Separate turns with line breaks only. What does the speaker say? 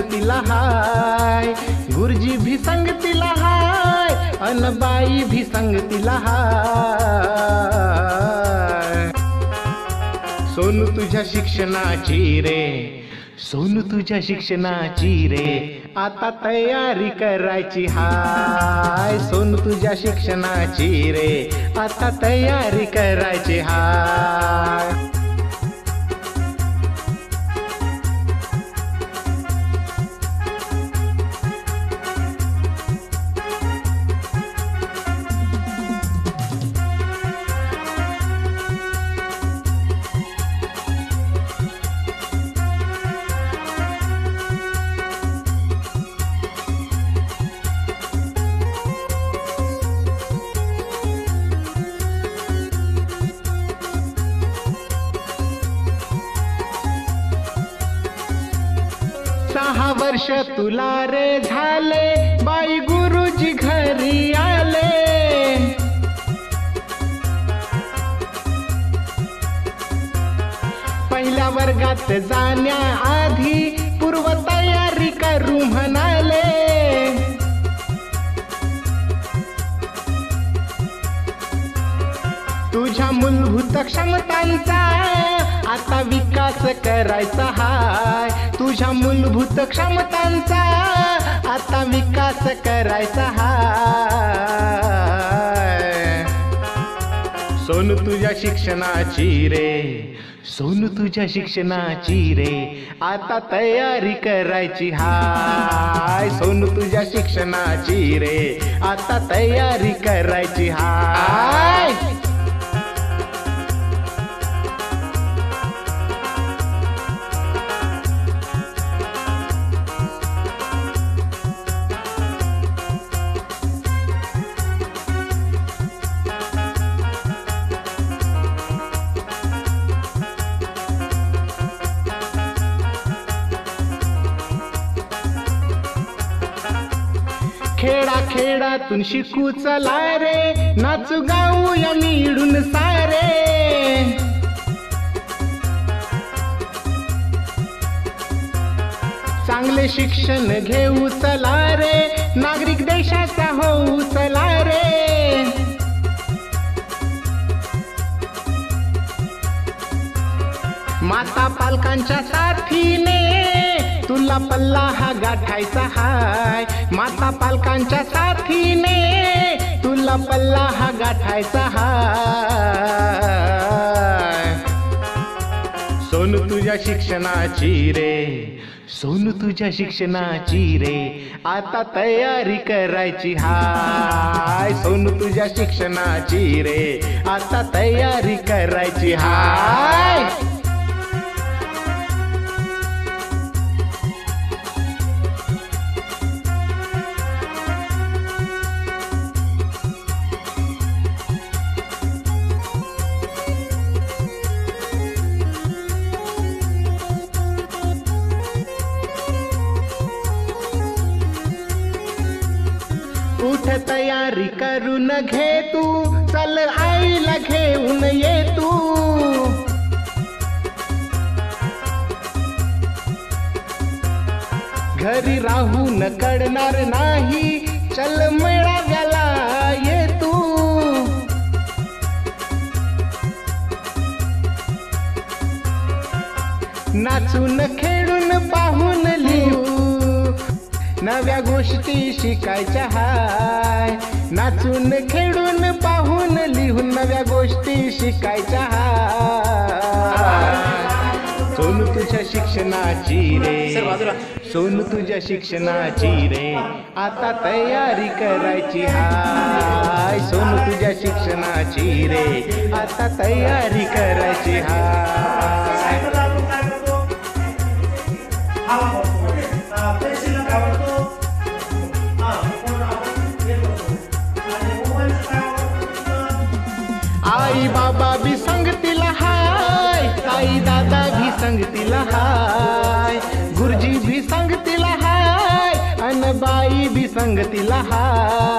संगतीला हाय, गुरुजी भी संगतीला हाय अन बाई भी संगतीला हाय। सोनू तुझ्या शिक्षणाची रे, सोनू तुझ्या शिक्षणाची रे, आता तयारी करायची हाय। सोनू तुझ्या शिक्षणाची रे, आता तयारी करायची हाय। सहा वर्ष तुला रे झाले, बाई गुरुजी घरी आले। पहिल्या वर्गात जाण्याआधी पूर्व तयारी करू म्हणाले। तुझ्या मूलभूत क्षमतांचा आता विकास करायचा हाय। तुझ्या मूलभूत क्षमतांचा आता विकास करायचा हाय। सोनू तुझ्या शिक्षणाची रे, सोनू तुझ्या शिक्षणाची रे, आता तयारी करायची हाय। सोनू तुझ्या शिक्षणाची रे, आता तयारी करायची हाय। खेडा खेडातून शिकू चला रे, नाचू गाऊया मिळून सारे। चांगले शिक्षण घेऊ चला रे, नागरिक देशाचा होऊ चला रे। माता पालकांच्या साथीने तुला पल्ला हा गाठायचा हाय। माता पालकांच्या साथीने तुला पल्ला हा गाठायचा हाय। सोनू तुझ्या शिक्षणाची रे, सोनू तुझ्या शिक्षणाची रे, आता तयारी करायची हाय। सोनू तुझ्या शिक्षणाची रे, आता तयारी करायची हाय। उठ तयारी करून घे तू, चल आईला घेऊन ये तू। घरी राहून कळणार नाही, चल मेळाव्याला ये तू। नाचून खेळून पाहून लिहू, नव्या गोष्टी शिकायच्या हाय। नाचून खेळून पाहून लिहून नव्या गोष्टी शिकायच्या हाय। सोनू तुझ्या शिक्षणाची रे, सोनू तुझ्या शिक्षणाची रे, आता तयारी करायची हाय। सोनू तुझ्या शिक्षणाची रे, आता तयारी करायची हाय। आई बाबा भी संगतीला हाय, आई दादा भी संगतीला हाय, गुरुजी भी संगतीला हाय अन बाई भी संगतीला हाय।